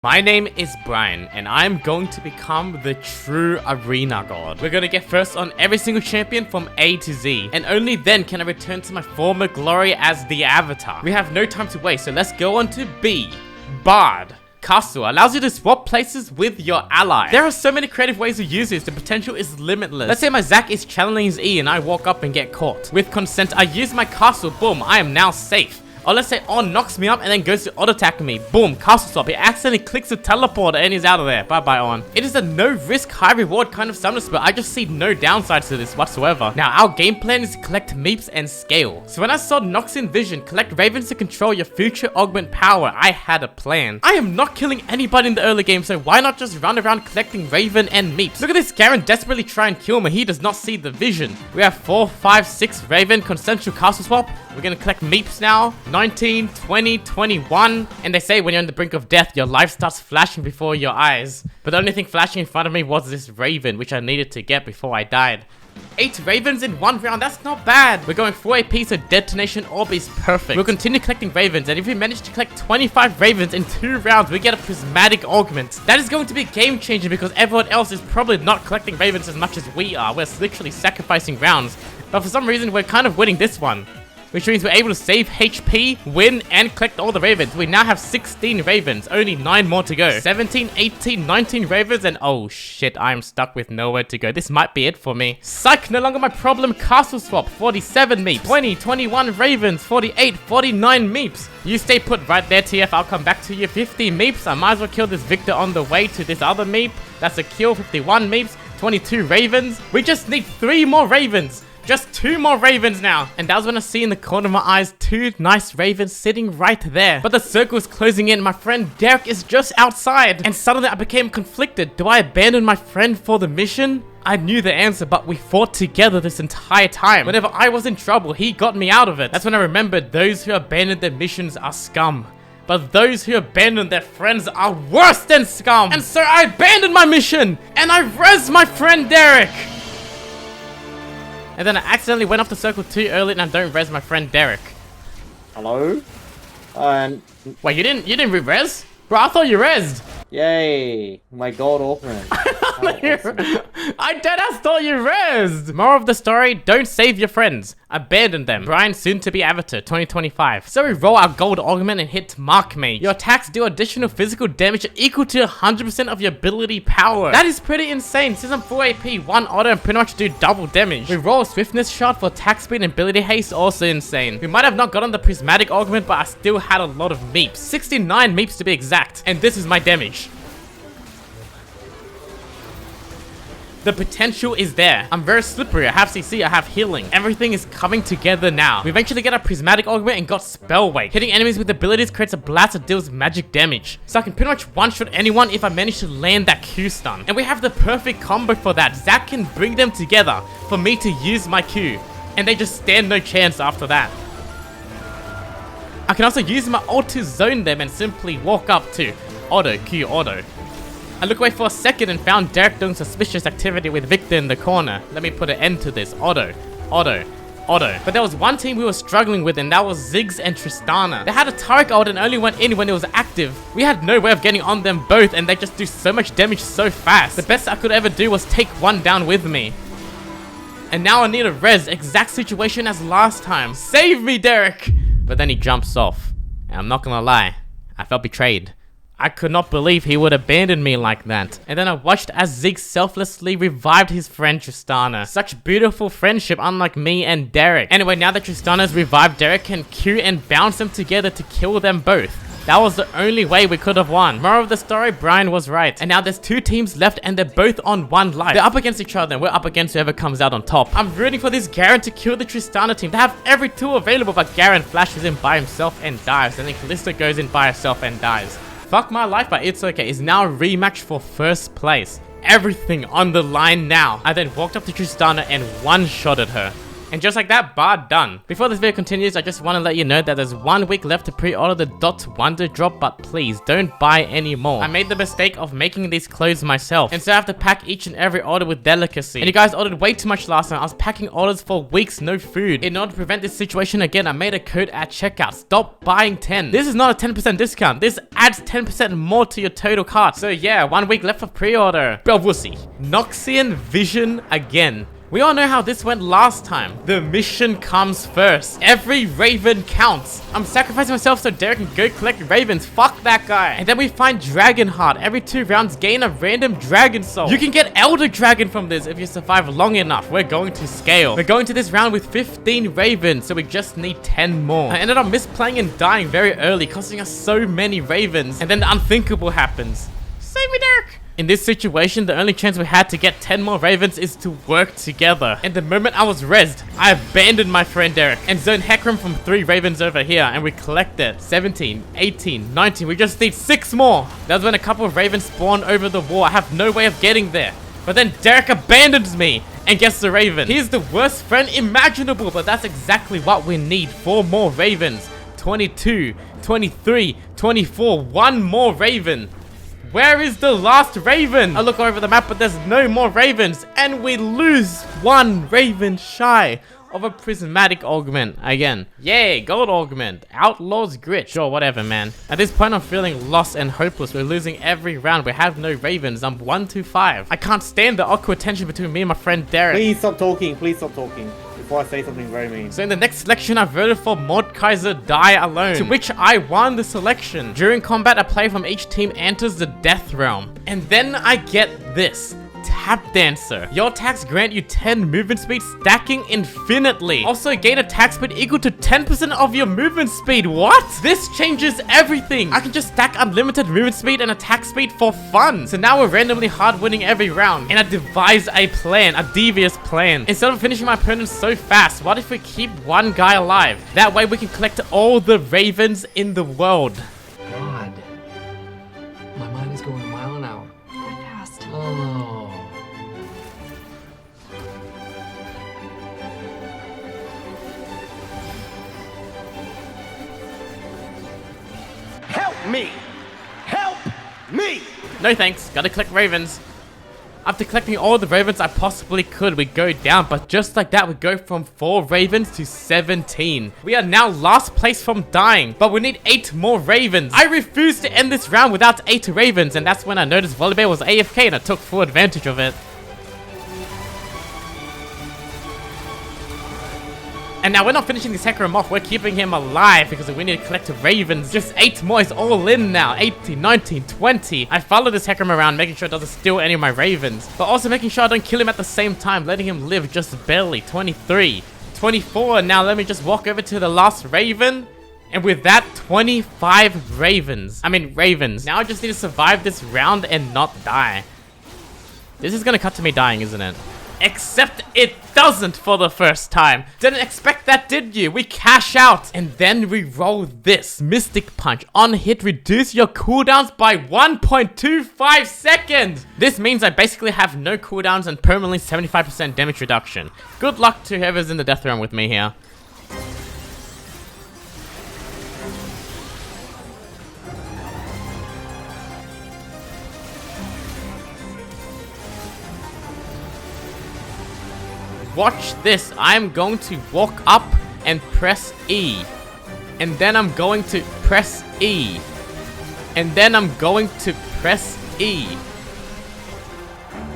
My name is Brian, and I'm going to become the true arena god. We're gonna get first on every single champion from A to Z, and only then can I return to my former glory as the Avatar. We have no time to waste, so let's go on to B. Bard. Castle allows you to swap places with your ally. There are so many creative ways to use this, the potential is limitless. Let's say my Zac is channeling his E and I walk up and get caught. With consent, I use my castle, boom, I am now safe. Or let's say On knocks me up and then goes to auto-attack me. Boom, castle swap. He accidentally clicks the teleporter and he's out of there. Bye-bye, On. It is a no-risk, high-reward kind of summoner spell. I just see no downsides to this whatsoever. Now, our game plan is to collect meeps and scale. So when I saw Noxin Vision, collect ravens to control your future augment power, I had a plan. I am not killing anybody in the early game, so why not just run around collecting raven and meeps? Look at this Garen desperately try and kill me. He does not see the vision. We have 4, 5, 6 raven, consensual castle swap. We're gonna collect meeps now. 19, 20, 21. And they say when you're on the brink of death, your life starts flashing before your eyes. But the only thing flashing in front of me was this raven, which I needed to get before I died. 8 ravens in 1 round, that's not bad. We're going 4 AP, so detonation orb is perfect. We'll continue collecting ravens, and if we manage to collect 25 ravens in 2 rounds, we get a prismatic augment. That is going to be game changing because everyone else is probably not collecting ravens as much as we are. We're literally sacrificing rounds. But for some reason, we're kind of winning this one, which means we're able to save HP, win, and collect all the ravens. We now have 16 ravens, only 9 more to go. 17, 18, 19 ravens, and oh shit, I'm stuck with nowhere to go. This might be it for me. Psych, no longer my problem. Castle swap, 47 meeps. 20, 21 ravens, 48, 49 meeps. You stay put right there, TF, I'll come back to you. 50 meeps, I might as well kill this Victor on the way to this other meep. That's a kill, 51 meeps, 22 ravens. We just need 3 more ravens. Just 2 more ravens now. And that was when I see in the corner of my eyes 2 nice ravens sitting right there. But the circle is closing in. My friend Derek is just outside. And suddenly I became conflicted. Do I abandon my friend for the mission? I knew the answer, but we fought together this entire time. Whenever I was in trouble, he got me out of it. That's when I remembered those who abandon their missions are scum. But those who abandon their friends are worse than scum. And so I abandoned my mission. And I rezzed my friend Derek. And then I accidentally went off the circle too early and I don't res my friend Derek. Hello? Wait, you didn't re-res? Bro, I thought you resed. Yay, my gold augment. I deadass thought you resed. Moral of the story, don't save your friends. Abandon them. Brian, soon to be Avatar 2025. So we roll our gold augment and hit Mark Mage. Your attacks do additional physical damage equal to 100% of your ability power. That is pretty insane. Since I'm 4 AP, 1 auto and pretty much do double damage. We roll swiftness shot for attack speed and ability haste, also insane. We might have not gotten the prismatic augment, but I still had a lot of meeps. 69 meeps to be exact. And this is my damage. The potential is there. I'm very slippery. I have CC, I have healing. Everything is coming together now. We eventually get a prismatic augment and got spell weight. Hitting enemies with abilities creates a blast that deals magic damage. So I can pretty much one-shot anyone if I manage to land that Q stun. And we have the perfect combo for that. Zac can bring them together for me to use my Q. And they just stand no chance after that. I can also use my ult to zone them and simply walk up to auto, Q, auto. I look away for a second and found Derek doing suspicious activity with Victor in the corner. Let me put an end to this. Auto, auto, auto. But there was one team we were struggling with, and that was Ziggs and Tristana. They had a turret ult and only went in when it was active. We had no way of getting on them both, and they just do so much damage so fast. The best I could ever do was take one down with me. And now I need a res, exact situation as last time. Save me, Derek! But then he jumps off. And I'm not gonna lie, I felt betrayed. I could not believe he would abandon me like that. And then I watched as Ziggs selflessly revived his friend Tristana. Such beautiful friendship, unlike me and Derek. Anyway, now that Tristana's revived, Derek can Q and bounce them together to kill them both. That was the only way we could have won. Moral of the story, Brian was right. And now there's 2 teams left and they're both on 1 life. They're up against each other and we're up against whoever comes out on top. I'm rooting for this Garen to kill the Tristana team. They have every tool available, but Garen flashes in by himself and dies. And then Kalista goes in by herself and dies. Fuck my life, but it's okay. It's now a rematch for first place. Everything on the line now. I then walked up to Tristana and one-shotted her. And just like that, bar done. Before this video continues, I just want to let you know that there's 1 week left to pre-order the Dot Wonder Drop, but please don't buy any more. I made the mistake of making these clothes myself, and so I have to pack each and every order with delicacy. And you guys ordered way too much last time. I was packing orders for weeks, no food. In order to prevent this situation again, I made a code at checkout. Stop buying 10. This is not a 10% discount. This adds 10% more to your total cart. So yeah, 1 week left for pre-order. Belvusi. Noxian Vision again. We all know how this went last time. The mission comes first. Every raven counts. I'm sacrificing myself so Derek can go collect ravens. Fuck that guy. And then we find Dragon Heart. Every 2 rounds, gain a random dragon soul. You can get Elder Dragon from this if you survive long enough. We're going to scale. We're going to this round with 15 ravens, so we just need 10 more. I ended up misplaying and dying very early, costing us so many ravens. And then the unthinkable happens. Save me, Derek! In this situation, the only chance we had to get 10 more ravens is to work together. And the moment I was rezzed, I abandoned my friend Derek and zoned Heckram from 3 ravens over here, and we collected 17, 18, 19. We just need 6 more. That's when a couple of ravens spawned over the wall. I have no way of getting there. But then Derek abandons me and gets the raven. He's the worst friend imaginable, but that's exactly what we need. 4 more ravens. 22, 23, 24. 1 more raven. Where is the last raven? I look over the map, but there's no more ravens. And we lose 1 raven shy of a prismatic augment again. Yay, gold augment. Outlaw's grit. Sure, whatever, man. At this point, I'm feeling lost and hopeless. We're losing every round. We have no ravens. I'm 1-5. I can't stand the awkward tension between me and my friend Derek. Please stop talking. Please stop talking. Before I say something very mean. So in the next selection, I voted for Mordekaiser Die Alone, to which I won the selection. During combat, a player from each team enters the Death Realm. And then I get this. Tap Dancer. Your attacks grant you 10 movement speed, stacking infinitely. Also gain attack speed equal to 10% of your movement speed. What? This changes everything. I can just stack unlimited movement speed and attack speed for fun. So now we're randomly hard winning every round. And I devised a plan, a devious plan. Instead of finishing my opponents so fast, what if we keep 1 guy alive? That way we can collect all the ravens in the world. God. My mind is going a mile an hour. That fast. Oh. Help me! Help me! No thanks, gotta collect ravens. After collecting all the ravens I possibly could, we go down, but just like that, we go from 4 ravens to 17. We are now last place from dying, but we need 8 more ravens. I refuse to end this round without 8 ravens, and that's when I noticed Volibear was AFK and I took full advantage of it. And now we're not finishing this Heckram off, we're keeping him alive because we need to collect ravens. Just 8 more is all in now. 18, 19, 20. I follow this Heckram around, making sure it doesn't steal any of my ravens, but also making sure I don't kill him at the same time, letting him live just barely. 23, 24. Now let me just walk over to the last raven. And with that, 25 ravens. ravens. Now I just need to survive this round and not die. This is gonna cut to me dying, isn't it? Except it doesn't for the first time. Didn't expect that, did you? We cash out. And then we roll this. Mystic Punch. On hit, reduce your cooldowns by 1.25 seconds. This means I basically have no cooldowns and permanently 75% damage reduction. Good luck to whoever's in the death realm with me here. Watch this. I'm going to walk up and press E. And then I'm going to press E. And then I'm going to press E.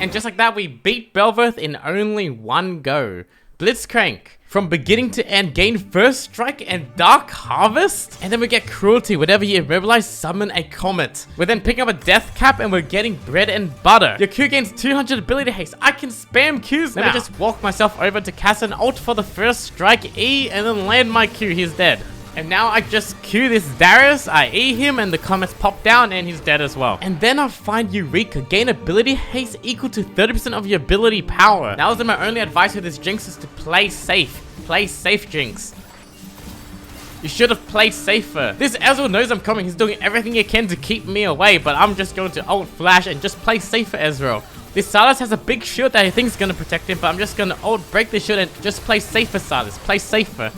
And just like that, we beat Belverth in only 1 go. Blitzcrank. From beginning to end, gain First Strike and Dark Harvest. And then we get Cruelty. Whenever you immobilize, summon a Comet. We're then picking up a Death Cap and we're getting Bread and Butter. Your Q gains 200 ability haste. I can spam Qs now. Let me just walk myself over to cast an ult for the First Strike E and then land my Q. He's dead. And now I just Q this Darius, I E him, and the comets pop down, and he's dead as well. And then I find Eureka. Gain ability haste equal to 30% of your ability power. That was my only advice with this Jinx is to play safe. Play safe, Jinx. You should have played safer. This Ezreal knows I'm coming. He's doing everything he can to keep me away, but I'm just going to ult flash and just play safer, Ezreal. This Silas has a big shield that I think is gonna protect him, but I'm just gonna break the shield and just play safer, Silas. Play safer.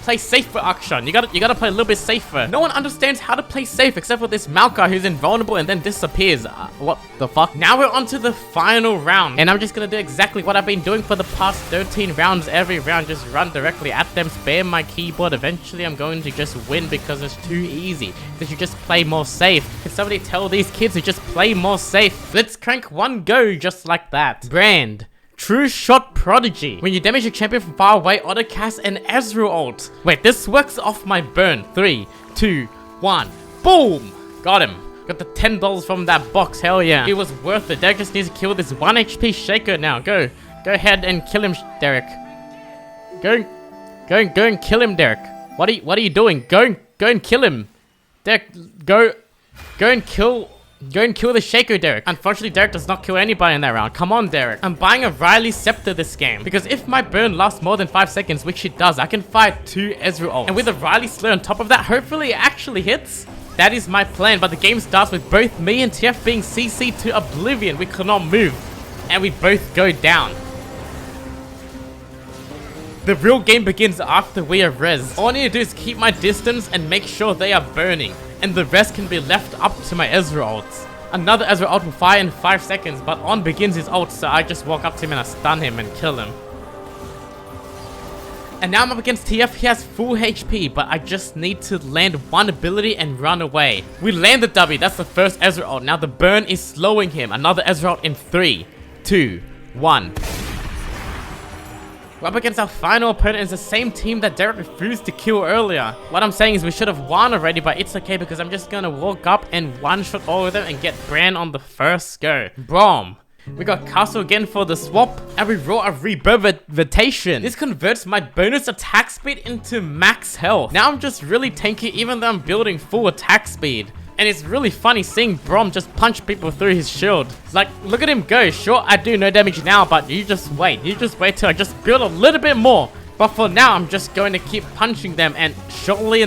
Play safer, Akshan. You gotta play a little bit safer. No one understands how to play safe except for this Malka who's invulnerable and then disappears. What the fuck? Now we're on to the final round. And I'm just gonna do exactly what I've been doing for the past 13 rounds. Every round, just run directly at them, spam my keyboard. Eventually, I'm going to just win because it's too easy. They should just play more safe. Can somebody tell these kids to just play more safe? Let's crank one go just like that. Brand. True Shot Prodigy. When you damage a champion from far away, autocast an Ezreal ult. Wait, this works off my burn. 3, 2, 1. Boom! Got him. Got the $10 from that box. Hell yeah. It was worth it. Derek just needs to kill this 1 HP Shaker now. Go ahead and kill him, Derek. Go and kill him, Derek. What are you doing? Go and kill him. Derek, go and kill the Shaker, Derek. Unfortunately, Derek does not kill anybody in that round. Come on, Derek. I'm buying a Riley Scepter this game. Because if my burn lasts more than 5 seconds, which it does, I can fire 2 Ezreal ults. And with a Riley Slur on top of that, hopefully it actually hits. That is my plan, but the game starts with both me and TF being CC'd to oblivion. We cannot move. And we both go down. The real game begins after we are res. All I need to do is keep my distance and make sure they are burning. And the rest can be left up to my Ezreal ults. Another Ezreal ult will fire in 5 seconds, but On begins his ult, so I just walk up to him and I stun him and kill him. And now I'm up against TF. He has full HP, but I just need to land one ability and run away. We land the W. That's the first Ezreal ult. Now the burn is slowing him. Another Ezreal ult in 3, 2, 1. We're up against our final opponent. It's the same team that Derek refused to kill earlier. What I'm saying is we should have won already, but it's okay because I'm just gonna walk up and one-shot all of them and get Bran on the first go. Brom. We got Castle again for the swap, and we roll a Reverberation. This converts my bonus attack speed into max health. Now I'm just really tanky even though I'm building full attack speed. And it's really funny seeing Brom just punch people through his shield. Like, look at him go. Sure, I do no damage now, but you just wait. You just wait till I just build a little bit more. But for now, I'm just going to keep punching them, and surely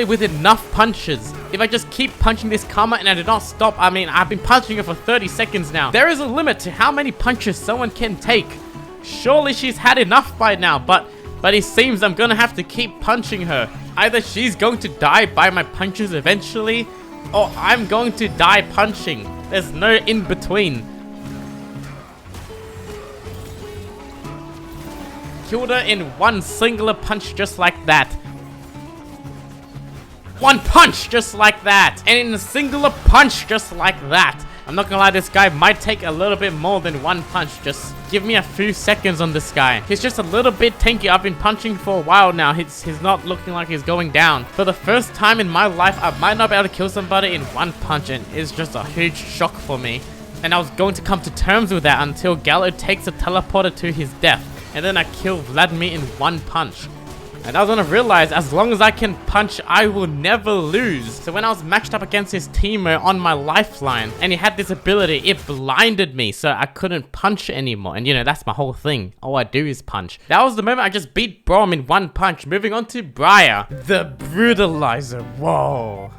with enough punches, if I just keep punching this Karma and I do not stop, I mean, I've been punching her for 30 seconds now. There is a limit to how many punches someone can take. Surely she's had enough by now, but it seems I'm gonna have to keep punching her. Either she's going to die by my punches eventually, or I'm going to die punching. There's no in between. Killed her in one singular punch just like that. One punch just like that. And in a singular punch just like that. I'm not gonna lie, this guy might take a little bit more than one punch. Just give me a few seconds on this guy. He's just a little bit tanky. I've been punching for a while now. He's not looking like he's going down. For the first time in my life, I might not be able to kill somebody in one punch, and it's just a huge shock for me. And I was going to come to terms with that until Gallo takes a teleporter to his death. And then I kill Vladimir in one punch. And I was gonna realize, as long as I can punch, I will never lose. So when I was matched up against his teammate on my lifeline, and he had this ability, it blinded me, so I couldn't punch anymore. And you know, that's my whole thing. All I do is punch. That was the moment I just beat Brom in one punch. Moving on to Briar, the Brutalizer. Whoa.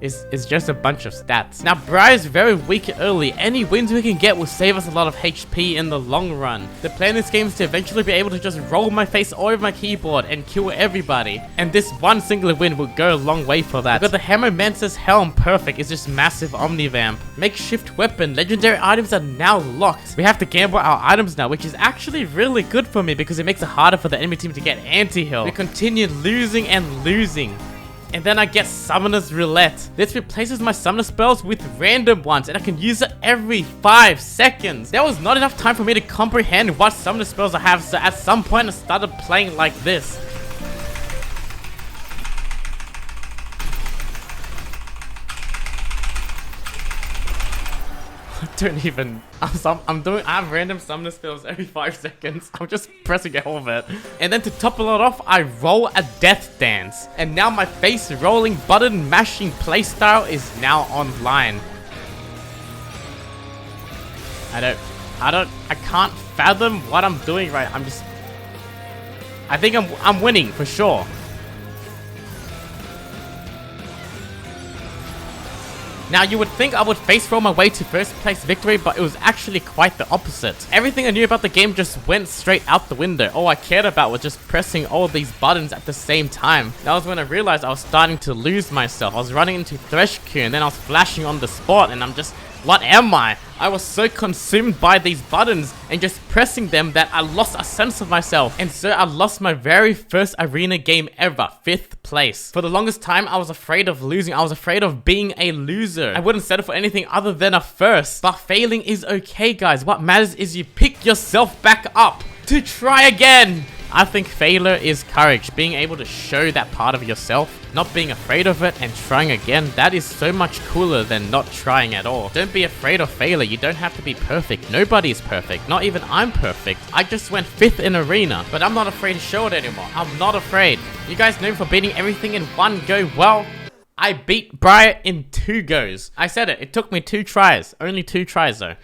Is just a bunch of stats. Now, Briar is very weak early. Any wins we can get will save us a lot of HP in the long run. The plan in this game is to eventually be able to just roll my face all over my keyboard and kill everybody. And this one singular win will go a long way for that. We've got the Hammermancer's Helm, perfect. It's just massive Omnivamp. Makeshift weapon. Legendary items are now locked. We have to gamble our items now, which is actually really good for me because it makes it harder for the enemy team to get anti-heal. We continue losing and losing. And then I get Summoner's Roulette. This replaces my Summoner spells with random ones, and I can use it every 5 seconds. There was not enough time for me to comprehend what Summoner spells I have, so at some point I started playing like this. I have random summoner spells every 5 seconds. I'm just pressing all of it. And then to top it all off, I roll a Death Dance. And now my face rolling button mashing playstyle is now online. I can't fathom what I'm doing right. I think I'm winning for sure. Now, you would think I would face roll my way to first place victory, but it was actually quite the opposite. Everything I knew about the game just went straight out the window. All I cared about was just pressing all of these buttons at the same time. That was when I realized I was starting to lose myself. I was running into Thresh Q, and then I was flashing on the spot, and I'm just, what am I? I was so consumed by these buttons and just pressing them that I lost a sense of myself. And so I lost my very first arena game ever, 5th place. For the longest time, I was afraid of losing. I was afraid of being a loser. I wouldn't settle for anything other than a first. But failing is okay, guys. What matters is you pick yourself back up to try again. I think failure is courage, being able to show that part of yourself, not being afraid of it and trying again. That is so much cooler than not trying at all. Don't be afraid of failure. You don't have to be perfect. Nobody's perfect. Not even I'm perfect. I just went 5th in arena, but I'm not afraid to show it anymore. I'm not afraid. You guys know me for beating everything in one go. Well, I beat Briar in 2 goes. I said it. It took me 2 tries. Only 2 tries though.